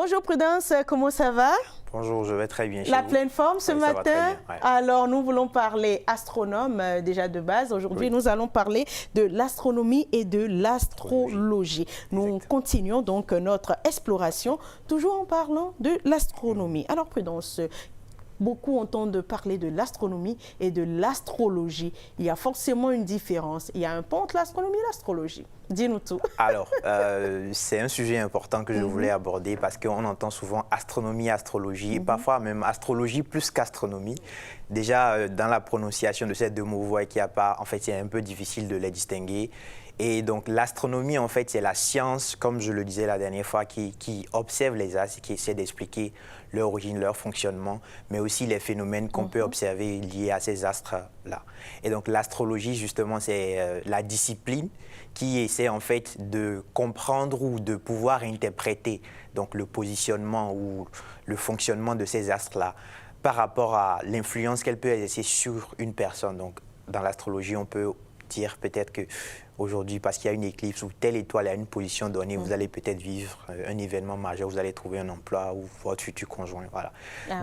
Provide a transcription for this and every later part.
Bonjour Prudence, comment ça va? Bonjour, je vais très bien chez La vous. pleine forme ce Oui, ça va très matin? bien, ouais. Alors, nous voulons parler astronome déjà de base. Aujourd'hui, Oui. nous allons parler de l'astronomie et de l'astrologie. Nous Exactement. continuons donc notre exploration, toujours en parlant de l'astronomie. Alors, Prudence, beaucoup entendent parler de l'astronomie et de l'astrologie. Il y a forcément une différence. Il y a un pont entre l'astronomie et l'astrologie. Dis-nous tout. Alors, c'est un sujet important que je voulais aborder parce qu'on entend souvent astronomie, astrologie, et parfois même astrologie plus qu'astronomie. Déjà, dans la prononciation de ces deux mots, vous voyez qu'il n'y a pas, en fait, c'est un peu difficile de les distinguer. Et donc, l'astronomie, en fait, c'est la science, comme je le disais la dernière fois, qui observe les astres et qui essaie d'expliquer leur origine, leur fonctionnement, mais aussi les phénomènes qu'on peut observer liés à ces astres-là. Et donc, l'astrologie, justement, c'est la discipline qui essaie, en fait, de comprendre ou de pouvoir interpréter donc, le positionnement ou le fonctionnement de ces astres-là par rapport à l'influence qu'elle peut exercer sur une personne. Donc, dans l'astrologie, on peut dire peut-être que aujourd'hui, parce qu'il y a une éclipse ou telle étoile a une position donnée, vous allez peut-être vivre un événement majeur, vous allez trouver un emploi ou votre futur conjoint. Voilà.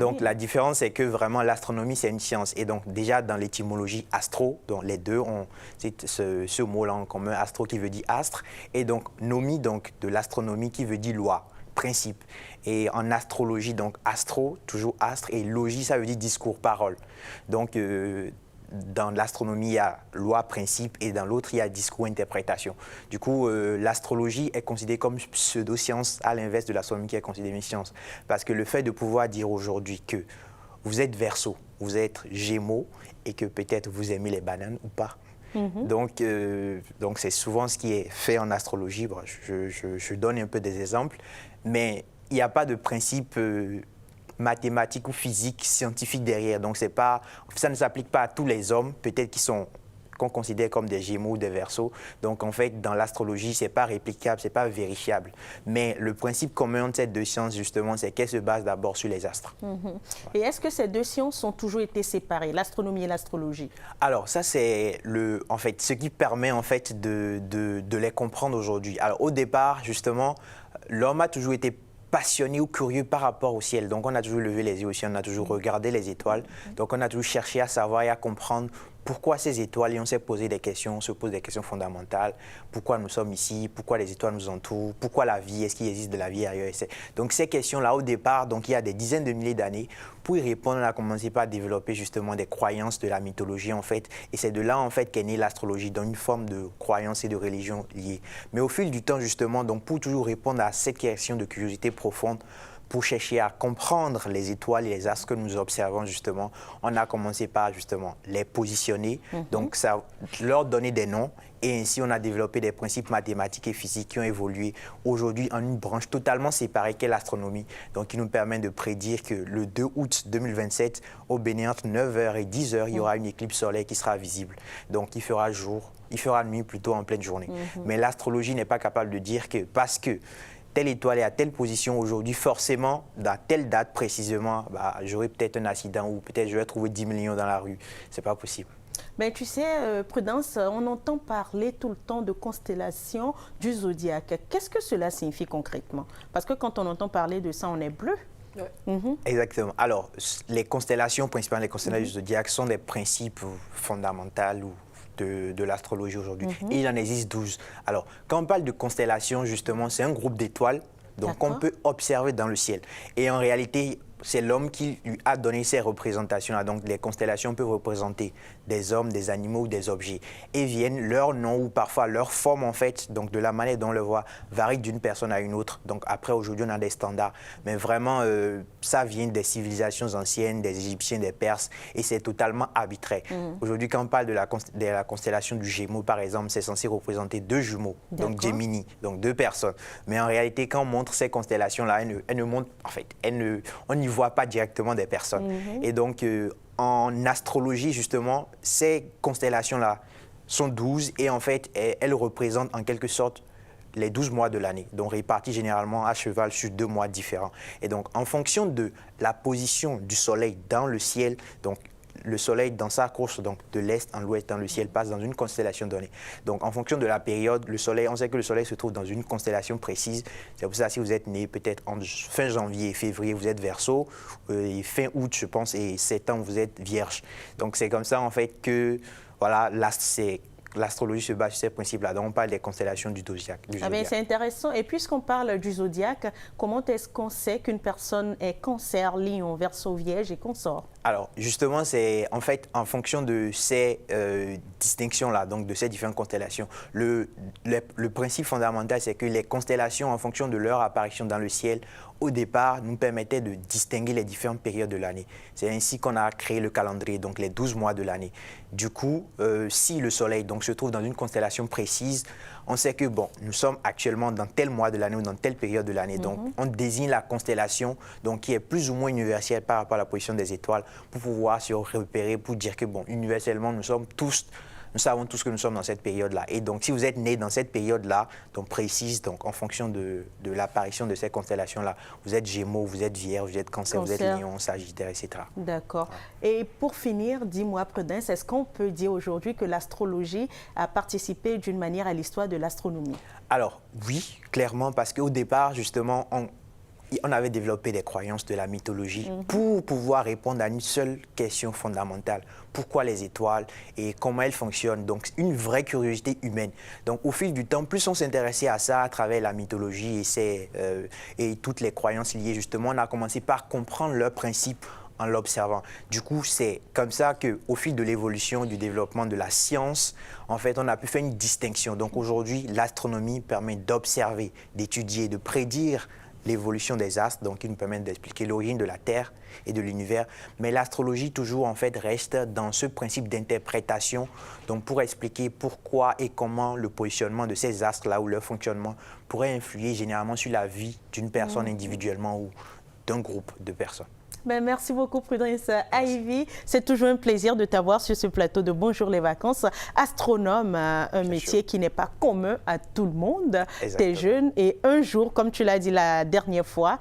Donc oui. la différence, c'est que vraiment l'astronomie, c'est une science. Et donc déjà dans l'étymologie astro, donc les deux ont ce mot-là en commun, astro qui veut dire astre, et donc nomie donc de l'astronomie qui veut dire loi, principe. Et en astrologie, donc astro, toujours astre, et logie, ça veut dire discours, parole. Donc dans l'astronomie, il y a loi, principe, et dans l'autre, il y a discours, interprétation. Du coup, l'astrologie est considérée comme pseudo-science, à l'inverse de l'astronomie qui est considérée une science. Parce que le fait de pouvoir dire aujourd'hui que vous êtes Verseau, vous êtes Gémeaux, et que peut-être vous aimez les bananes ou pas. Donc, c'est souvent ce qui est fait en astrologie. Bon, je donne un peu des exemples, mais il n'y a pas de principe mathématiques ou physique, scientifique derrière. Donc, ça ne s'applique pas à tous les hommes, peut-être qu'on considère comme des Gémeaux ou des Verseaux. Donc, en fait, dans l'astrologie, ce n'est pas réplicable, ce n'est pas vérifiable. Mais le principe commun de ces deux sciences, justement, c'est qu'elles se basent d'abord sur les astres. Et est-ce que ces deux sciences ont toujours été séparées, l'astronomie et l'astrologie? Alors, ça, c'est en fait, ce qui permet en fait, de les comprendre aujourd'hui. Alors, au départ, justement, l'homme a toujours été passionné ou curieux par rapport au ciel. Donc, on a toujours levé les yeux au ciel, on a toujours regardé les étoiles. Donc, on a toujours cherché à savoir et à comprendre pourquoi ces étoiles, et on s'est posé des questions, on se pose des questions fondamentales. Pourquoi nous sommes ici? Pourquoi les étoiles nous entourent? Pourquoi la vie? Est-ce qu'il existe de la vie ailleurs? Donc, ces questions-là, au départ, donc, il y a des dizaines de milliers d'années, pour y répondre, on a commencé par développer justement des croyances de la mythologie, en fait. Et c'est de là, en fait, qu'est née l'astrologie, dans une forme de croyance et de religion liées. Mais au fil du temps, justement, donc, pour toujours répondre à cette question de curiosité profonde, pour chercher à comprendre les étoiles et les astres que nous observons, justement, on a commencé par, justement, les positionner, donc ça, leur donner des noms, et ainsi on a développé des principes mathématiques et physiques qui ont évolué aujourd'hui en une branche totalement séparée qu'est l'astronomie, donc qui nous permet de prédire que le 2 août 2027, au Bénin, entre 9h et 10h, il y aura une éclipse solaire qui sera visible, donc il fera jour, il fera nuit plutôt en pleine journée. Mais l'astrologie n'est pas capable de dire que parce que telle étoile est à telle position aujourd'hui, forcément, dans telle date précisément, j'aurai peut-être un accident ou peut-être je vais trouver 10 millions dans la rue. Ce n'est pas possible. Ben, tu sais, Prudence, on entend parler tout le temps de constellation du zodiaque. Qu'est-ce que cela signifie concrètement? Parce que quand on entend parler de ça, on est bleu. Exactement. Alors, les constellations, principalement les constellations du zodiaque, sont des principes fondamentaux ou de l'astrologie aujourd'hui. Et il en existe 12. Alors, quand on parle de constellation, justement, c'est un groupe d'étoiles qu'on peut observer dans le ciel. Et en réalité, c'est l'homme qui lui a donné ces représentations-là. Donc, les constellations peuvent représenter des hommes, des animaux ou des objets. Et viennent leur nom ou parfois leur forme, en fait, donc de la manière dont on le voit, varie d'une personne à une autre. Donc, après, aujourd'hui, on a des standards. Mais vraiment, ça vient des civilisations anciennes, des Égyptiens, des Perses, et c'est totalement arbitraire. Aujourd'hui, quand on parle de la constellation du Gémeaux, par exemple, c'est censé représenter deux jumeaux, donc Gemini, donc deux personnes. Mais en réalité, quand on montre ces constellations-là, elles ne montrent, en fait, on n'y voit pas directement des personnes. Et donc, en astrologie, justement, ces constellations-là sont 12 et en fait, elles représentent en quelque sorte les 12 mois de l'année, donc répartis généralement à cheval sur 2 mois différents. Et donc, en fonction de la position du soleil dans le ciel, donc le Soleil, dans sa course donc, de l'Est en l'Ouest, le ciel passe dans une constellation donnée. Donc, en fonction de la période, le Soleil, on sait que le Soleil se trouve dans une constellation précise. C'est pour ça, si vous êtes né peut-être en fin janvier, février, vous êtes Verseau, et fin août, je pense, et septembre, vous êtes Vierge. Donc, c'est comme ça, en fait, que voilà, l'astrologie se base sur ces principes-là. Donc, on parle des constellations du zodiaque. C'est intéressant. Et puisqu'on parle du zodiaque, comment est-ce qu'on sait qu'une personne est Cancer, Lion, Verseau, Vierge et Consort? Alors, justement, c'est en fait en fonction de ces distinctions-là, donc de ces différentes constellations. Le principe fondamental, c'est que les constellations, en fonction de leur apparition dans le ciel, au départ, nous permettaient de distinguer les différentes périodes de l'année. C'est ainsi qu'on a créé le calendrier, donc les 12 mois de l'année. Du coup, si le Soleil donc, se trouve dans une constellation précise, on sait que bon, nous sommes actuellement dans tel mois de l'année ou dans telle période de l'année. Donc, on désigne la constellation donc, qui est plus ou moins universelle par rapport à la position des étoiles pour pouvoir se repérer, pour dire que bon, universellement, nous savons tous que nous sommes dans cette période-là. Et donc, si vous êtes né dans cette période-là, donc précise, donc en fonction de l'apparition de ces constellations-là, vous êtes Gémeaux, vous êtes Vierge, vous êtes Cancer, vous êtes Lion, Sagittaire, etc. D'accord. Et pour finir, dis-moi, Prudence, est-ce qu'on peut dire aujourd'hui que l'astrologie a participé d'une manière à l'histoire de l'astronomie? Alors, oui, clairement, parce qu'au départ, justement, on avait développé des croyances de la mythologie pour pouvoir répondre à une seule question fondamentale. Pourquoi les étoiles et comment elles fonctionnent? Donc, une vraie curiosité humaine. Donc, au fil du temps, plus on s'intéressait à ça à travers la mythologie et toutes les croyances liées, justement, on a commencé par comprendre leurs principes en l'observant. Du coup, c'est comme ça qu'au fil de l'évolution, du développement de la science, en fait, on a pu faire une distinction. Donc, aujourd'hui, l'astronomie permet d'observer, d'étudier, de prédire l'évolution des astres, donc qui nous permettent d'expliquer l'origine de la Terre et de l'univers. Mais l'astrologie, toujours, en fait, reste dans ce principe d'interprétation, donc pour expliquer pourquoi et comment le positionnement de ces astres-là ou leur fonctionnement pourrait influer généralement sur la vie d'une personne individuellement ou d'un groupe de personnes. Ben, merci beaucoup, Prudence Ivy. C'est toujours un plaisir de t'avoir sur ce plateau de Bonjour les vacances. Astronome, un métier qui n'est pas commun à tout le monde. Tu es jeune et un jour, comme tu l'as dit la dernière fois,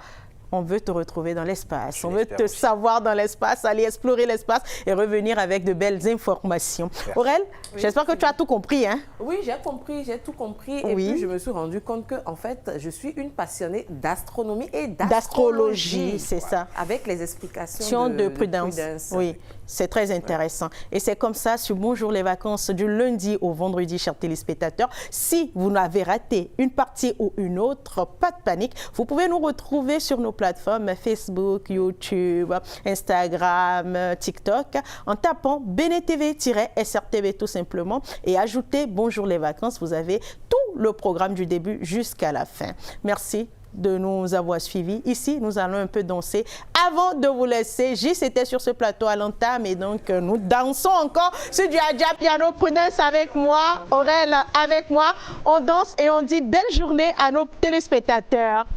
on veut te retrouver dans l'espace. On veut te savoir dans l'espace, aller explorer l'espace et revenir avec de belles informations. Aurèle, j'espère que tu as tout compris. Hein? Oui, j'ai compris, j'ai tout compris. Et puis, je me suis rendu compte que, en fait, je suis une passionnée d'astronomie et d'astrologie. C'est ça. Avec les explications de Prudence. Oui, c'est très intéressant. Et c'est comme ça, sur Bonjour les vacances, du lundi au vendredi, chers téléspectateurs. Si vous n'avez raté une partie ou une autre, pas de panique. Vous pouvez nous retrouver sur nos plateformes Facebook, YouTube, Instagram, TikTok, en tapant BeneTV-SRTV tout simplement et ajoutez Bonjour les vacances. Vous avez tout le programme du début jusqu'à la fin. Merci de nous avoir suivis. Ici, nous allons un peu danser. Avant de vous laisser, Gis était sur ce plateau à l'entame et donc nous dansons encore sur du Adja Piano. Prudence avec moi, Aurèle avec moi. On danse et on dit belle journée à nos téléspectateurs.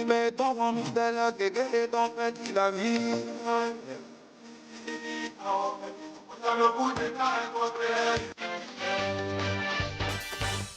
Mais ton fidèle que ton petit la vie. Dans le bout de ta